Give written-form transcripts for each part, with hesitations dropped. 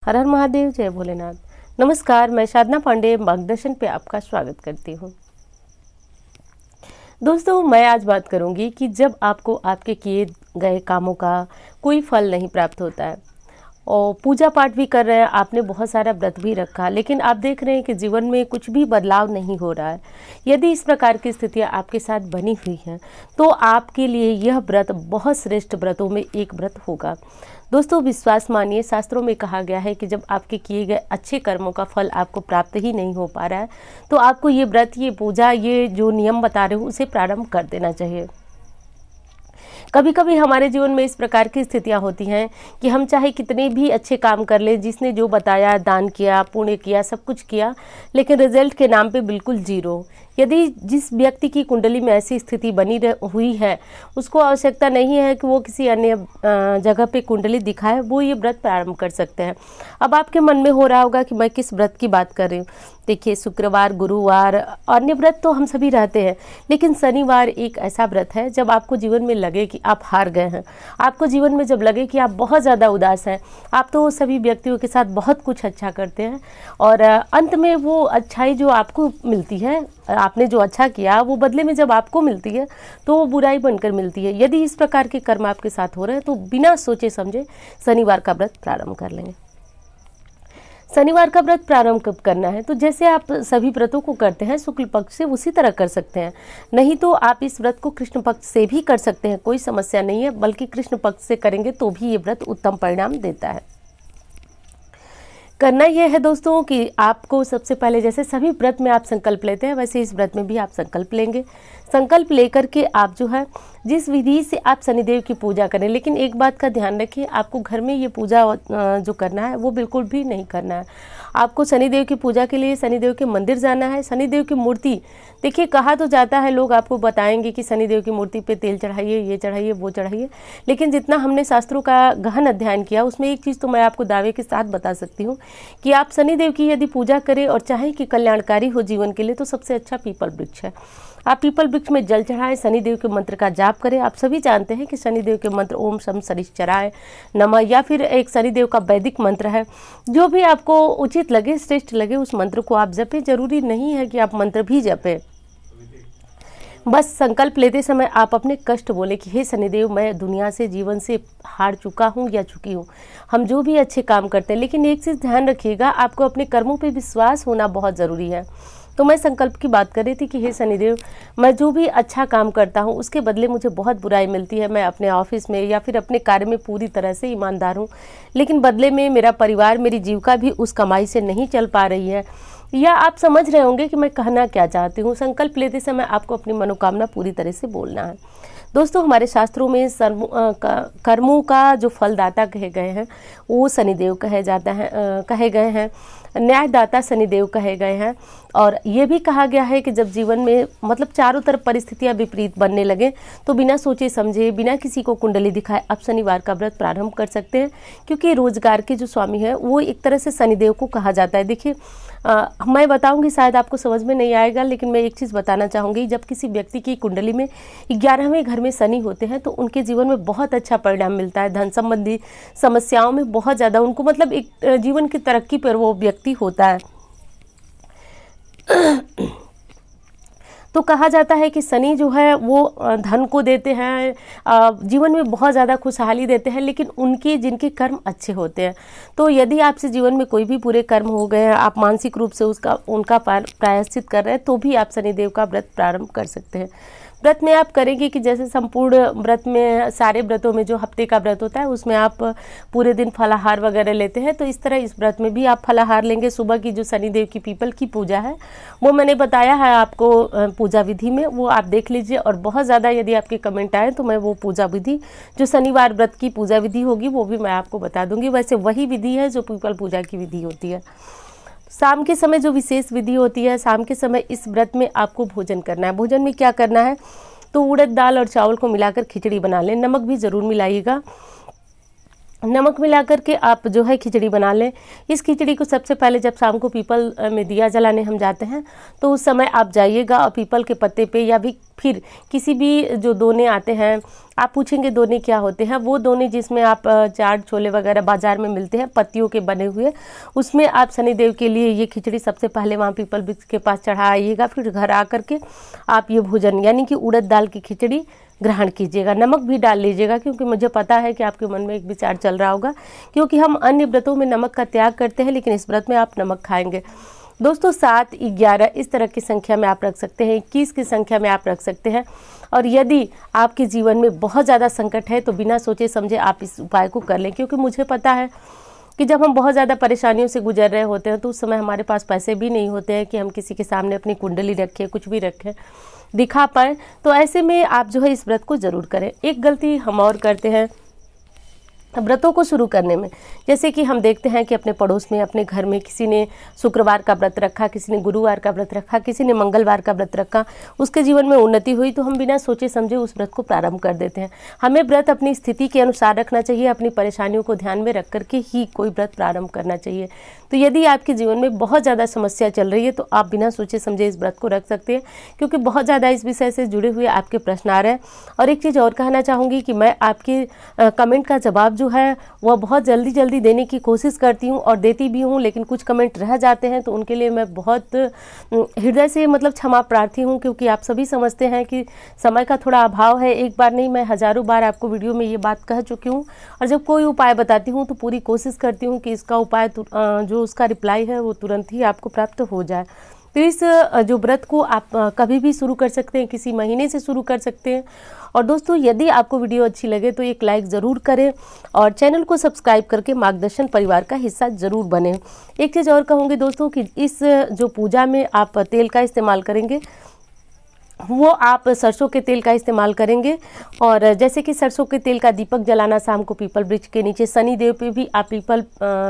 हर हर महादेव, जय भोलेनाथ। नमस्कार, मैं साधना पांडे मार्गदर्शन पे आपका स्वागत करती हूँ। दोस्तों, मैं आज बात करूँगी कि जब आपको आपके किए गए कामों का कोई फल नहीं प्राप्त होता है और पूजा पाठ भी कर रहे हैं, आपने बहुत सारा व्रत भी रखा, लेकिन आप देख रहे हैं कि जीवन में कुछ भी बदलाव नहीं हो रहा है। यदि इस प्रकार की स्थितियाँ आपके साथ बनी हुई हैं तो आपके लिए यह व्रत बहुत श्रेष्ठ व्रतों में एक व्रत होगा। दोस्तों, विश्वास मानिए, शास्त्रों में कहा गया है कि जब आपके किए गए अच्छे कर्मों का फल आपको प्राप्त ही नहीं हो पा रहा है तो आपको ये व्रत, ये पूजा, ये जो नियम बता रहे हो उसे प्रारंभ कर देना चाहिए। कभी कभी हमारे जीवन में इस प्रकार की स्थितियां होती हैं कि हम चाहे कितने भी अच्छे काम कर लें, जिसने जो बताया, दान किया, पुण्य किया, सब कुछ किया, लेकिन रिजल्ट के नाम पे बिल्कुल जीरो। यदि जिस व्यक्ति की कुंडली में ऐसी स्थिति बनी हुई है, उसको आवश्यकता नहीं है कि वो किसी अन्य जगह पे कुंडली दिखाए, वो ये व्रत प्रारंभ कर सकते हैं। अब आपके मन में हो रहा होगा कि मैं किस व्रत की बात कर रही हूँ। देखिए, शुक्रवार, गुरुवार, अन्य व्रत तो हम सभी रहते हैं, लेकिन शनिवार एक ऐसा व्रत है जब आपको जीवन में लगे कि आप हार गए हैं, आपको जीवन में जब लगे कि आप बहुत ज़्यादा उदास हैं, आप तो सभी व्यक्तियों के साथ बहुत कुछ अच्छा करते हैं और अंत में वो अच्छाई जो आपको मिलती है, आपने जो अच्छा किया वो बदले में जब आपको मिलती है तो वो बुराई बनकर मिलती है। यदि इस प्रकार के कर्म आपके साथ हो रहे हैं तो बिना सोचे समझे शनिवार का व्रत प्रारंभ कर लेंगे। शनिवार का व्रत प्रारंभ कब करना है? तो जैसे आप सभी व्रतों को करते हैं शुक्ल पक्ष से, उसी तरह कर सकते हैं। नहीं तो आप इस व्रत को कृष्ण पक्ष से भी कर सकते हैं, कोई समस्या नहीं है, बल्कि कृष्ण पक्ष से करेंगे तो भी ये व्रत उत्तम परिणाम देता है। करना यह है दोस्तों कि आपको सबसे पहले, जैसे सभी व्रत में आप संकल्प लेते हैं, वैसे इस व्रत में भी आप संकल्प लेंगे। संकल्प लेकर के आप जो है जिस विधि से आप शनिदेव की पूजा करें, लेकिन एक बात का ध्यान रखिए, आपको घर में ये पूजा जो करना है वो बिल्कुल भी नहीं करना है। आपको शनिदेव की पूजा के लिए शनिदेव के मंदिर जाना है। शनिदेव की मूर्ति, देखिए, कहा तो जाता है, लोग आपको बताएंगे कि शनिदेव की मूर्ति पे तेल चढ़ाइए, ये चढ़ाइए, वो चढ़ाइए, लेकिन जितना हमने शास्त्रों का गहन अध्ययन किया उसमें एक चीज़ तो मैं आपको दावे के साथ बता सकती हूँ कि आप शनिदेव की यदि पूजा करें और चाहें कि कल्याणकारी हो जीवन के लिए, तो सबसे अच्छा पीपल वृक्ष है। आप पीपल वृक्ष में जल चढ़ाएं, शनिदेव के मंत्र का जाप करें। आप सभी जानते हैं कि शनिदेव के मंत्र ओम शम शनिश्चराय नमः, या फिर एक शनिदेव का वैदिक मंत्र है, जो भी आपको उचित लगे, श्रेष्ठ लगे, उस मंत्र को आप जपें। जरूरी नहीं है कि आप मंत्र भी जपें, बस संकल्प लेते समय आप अपने कष्ट बोले कि हे शनिदेव, मैं दुनिया से, जीवन से हार चुका हूँ या चुकी हूँ। हम जो भी अच्छे काम करते हैं, लेकिन एक चीज़ ध्यान रखिएगा, आपको अपने कर्मों पे विश्वास होना बहुत ज़रूरी है। तो मैं संकल्प की बात कर रही थी कि हे शनिदेव, मैं जो भी अच्छा काम करता हूँ उसके बदले मुझे बहुत बुराई मिलती है। मैं अपने ऑफिस में या फिर अपने कार्य में पूरी तरह से ईमानदार हूँ, लेकिन बदले में मेरा परिवार, मेरी जीविका भी उस कमाई से नहीं चल पा रही है। या आप समझ रहे होंगे कि मैं कहना क्या चाहती हूँ। संकल्प लेते समय आपको अपनी मनोकामना पूरी तरह से बोलना है। दोस्तों, हमारे शास्त्रों में कर्मों का जो फलदाता कहे गए हैं वो शनिदेव कहे गए हैं, न्यायदाता शनिदेव कहे गए हैं। और ये भी कहा गया है कि जब जीवन में मतलब चारों तरफ परिस्थितियां विपरीत बनने लगे तो बिना सोचे समझे, बिना किसी को कुंडली दिखाए आप शनिवार का व्रत प्रारंभ कर सकते हैं, क्योंकि रोजगार के जो स्वामी हैं वो एक तरह से शनिदेव को कहा जाता है। देखिए, मैं बताऊंगी, शायद आपको समझ में नहीं आएगा, लेकिन मैं एक चीज़ बताना चाहूँगी। जब किसी व्यक्ति की कुंडली में 11वें घर में शनि होते हैं तो उनके जीवन में बहुत अच्छा परिणाम मिलता है। धन संबंधी समस्याओं में बहुत ज़्यादा उनको, मतलब एक जीवन की तरक्की पर वो व्यक्ति होता है। तो कहा जाता है कि शनि जो है वो धन को देते हैं, जीवन में बहुत ज़्यादा खुशहाली देते हैं, लेकिन उनके जिनके कर्म अच्छे होते हैं। तो यदि आपसे जीवन में कोई भी बुरे कर्म हो गए हैं, आप मानसिक रूप से उनका प्रायश्चित कर रहे हैं, तो भी आप शनिदेव का व्रत प्रारंभ कर सकते हैं। व्रत में आप करेंगे कि जैसे संपूर्ण व्रत में, सारे व्रतों में जो हफ्ते का व्रत होता है उसमें आप पूरे दिन फलाहार वगैरह लेते हैं, तो इस तरह इस व्रत में भी आप फलाहार लेंगे। सुबह की जो शनिदेव की पीपल की पूजा है वो मैंने बताया है आपको पूजा विधि में, वो आप देख लीजिए। और बहुत ज़्यादा यदि आपके कमेंट आए तो मैं वो पूजा विधि, जो शनिवार व्रत की पूजा विधि होगी, वो भी मैं आपको बता दूंगी। वैसे वही विधि है जो पीपल पूजा की विधि होती है। शाम के समय जो विशेष विधि होती है, शाम के समय इस व्रत में आपको भोजन करना है। भोजन में क्या करना है, तो उड़द दाल और चावल को मिलाकर खिचड़ी बना लें, नमक भी ज़रूर मिलाइएगा। नमक मिला करके आप जो है खिचड़ी बना लें। इस खिचड़ी को सबसे पहले जब शाम को पीपल में दिया जलाने हम जाते हैं तो उस समय आप जाइएगा और पीपल के पत्ते पे या फिर किसी भी जो दोने आते हैं, आप पूछेंगे दोने क्या होते हैं, वो दोने जिसमें आप चाट छोले वगैरह बाजार में मिलते हैं पत्तियों के बने हुए, उसमें आप शनिदेव के लिए ये खिचड़ी सबसे पहले वहाँ पीपल वृक्ष के पास चढ़ाइएगा। फिर घर आकर के आप ये भोजन यानी कि उड़द दाल की खिचड़ी ग्रहण कीजिएगा। नमक भी डाल लीजिएगा, क्योंकि मुझे पता है कि आपके मन में एक विचार चल रहा होगा, क्योंकि हम अन्य व्रतों में नमक का त्याग करते हैं लेकिन इस व्रत में आप नमक खाएंगे। दोस्तों 7, 11 इस तरह की संख्या में आप रख सकते हैं, 21 की संख्या में आप रख सकते हैं। और यदि आपके जीवन में बहुत ज़्यादा संकट है तो बिना सोचे समझे आप इस उपाय को कर लें, क्योंकि मुझे पता है कि जब हम बहुत ज़्यादा परेशानियों से गुजर रहे होते हैं तो उस समय हमारे पास पैसे भी नहीं होते हैं कि हम किसी के सामने अपनी कुंडली रखें, कुछ भी रखें, दिखा पाएँ। तो ऐसे में आप जो है इस व्रत को ज़रूर करें। एक गलती हम और करते हैं व्रतों को शुरू करने में, जैसे कि हम देखते हैं कि अपने पड़ोस में, अपने घर में किसी ने शुक्रवार का व्रत रखा, किसी ने गुरुवार का व्रत रखा, किसी ने मंगलवार का व्रत रखा, उसके जीवन में उन्नति हुई तो हम बिना सोचे समझे उस व्रत को प्रारंभ कर देते हैं। हमें व्रत अपनी स्थिति के अनुसार रखना चाहिए, अपनी परेशानियों को ध्यान में रख करके ही कोई व्रत प्रारंभ करना चाहिए। तो यदि आपके जीवन में बहुत ज़्यादा समस्या चल रही है तो आप बिना सोचे समझे इस व्रत को रख सकते हैं, क्योंकि बहुत ज़्यादा इस विषय से जुड़े हुए आपके प्रश्न आ रहे हैं। और एक चीज़ और कहना चाहूँगी कि मैं आपके कमेंट का जवाब जो है वह बहुत जल्दी देने की कोशिश करती हूँ और देती भी हूँ, लेकिन कुछ कमेंट रह जाते हैं तो उनके लिए मैं बहुत हृदय से क्षमा प्रार्थी हूँ, क्योंकि आप सभी समझते हैं कि समय का थोड़ा अभाव है। एक बार नहीं, मैं हज़ारों बार आपको वीडियो में ये बात कह चुकी हूँ। और जब कोई उपाय बताती हूँ तो पूरी कोशिश करती हूँ कि इसका उपाय जो उसका रिप्लाई है वो तुरंत ही आपको प्राप्त हो जाए। तो इस जो व्रत को आप कभी भी शुरू कर सकते हैं, किसी महीने से शुरू कर सकते हैं। और दोस्तों यदि आपको वीडियो अच्छी लगे तो एक लाइक ज़रूर करें और चैनल को सब्सक्राइब करके मार्गदर्शन परिवार का हिस्सा ज़रूर बने। एक चीज़ और कहूँगी दोस्तों कि इस जो पूजा में आप तेल का इस्तेमाल करेंगे वो आप सरसों के तेल का इस्तेमाल करेंगे। और जैसे कि सरसों के तेल का दीपक जलाना शाम को पीपल वृक्ष के नीचे, शनिदेव पे भी आप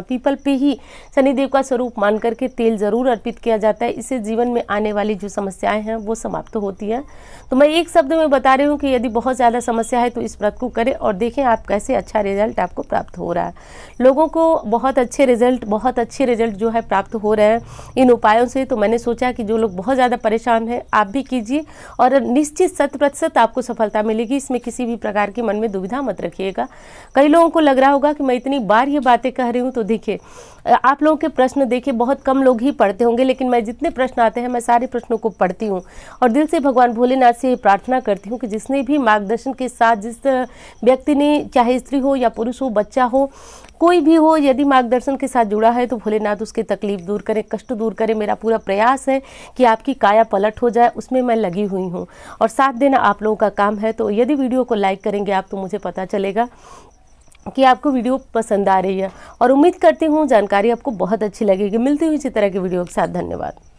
पीपल पे ही शनिदेव का स्वरूप मान करके तेल ज़रूर अर्पित किया जाता है। इससे जीवन में आने वाली जो समस्याएं हैं वो समाप्त होती हैं। तो मैं एक शब्द में बता रही हूँ कि यदि बहुत ज़्यादा समस्या है तो इस व्रत को करें और देखें आप कैसे अच्छा रिजल्ट आपको प्राप्त हो रहा है। लोगों को बहुत अच्छे रिजल्ट जो है प्राप्त हो रहे हैं इन उपायों से। तो मैंने सोचा कि जो लोग बहुत ज़्यादा परेशान हैं आप भी कीजिए और निश्चित 100% आपको सफलता मिलेगी। इसमें किसी भी प्रकार के मन में दुविधा मत रखिएगा। कई लोगों को लग रहा होगा कि मैं इतनी बार ये बातें कह रही हूँ, तो देखिए आप लोगों के प्रश्न देखिए बहुत कम लोग ही पढ़ते होंगे, लेकिन मैं जितने प्रश्न आते हैं मैं सारे प्रश्नों को पढ़ती हूँ और दिल से भगवान भोलेनाथ से प्रार्थना करती हूँ कि जिसने भी मार्गदर्शन के साथ, जिस व्यक्ति ने, चाहे स्त्री हो या पुरुष हो, बच्चा हो, कोई भी हो, यदि मार्गदर्शन के साथ जुड़ा है तो भोलेनाथ उसकी तकलीफ दूर करें, कष्ट दूर करें। मेरा पूरा प्रयास है कि आपकी काया पलट हो जाए, उसमें मैं लगी हुई हूँ और साथ देना आप लोगों का काम है। तो यदि वीडियो को लाइक करेंगे आप तो मुझे पता चलेगा कि आपको वीडियो पसंद आ रही है और उम्मीद करती हूँ जानकारी आपको बहुत अच्छी लगेगी। मिलती हुई इसी तरह की वीडियो के साथ। धन्यवाद।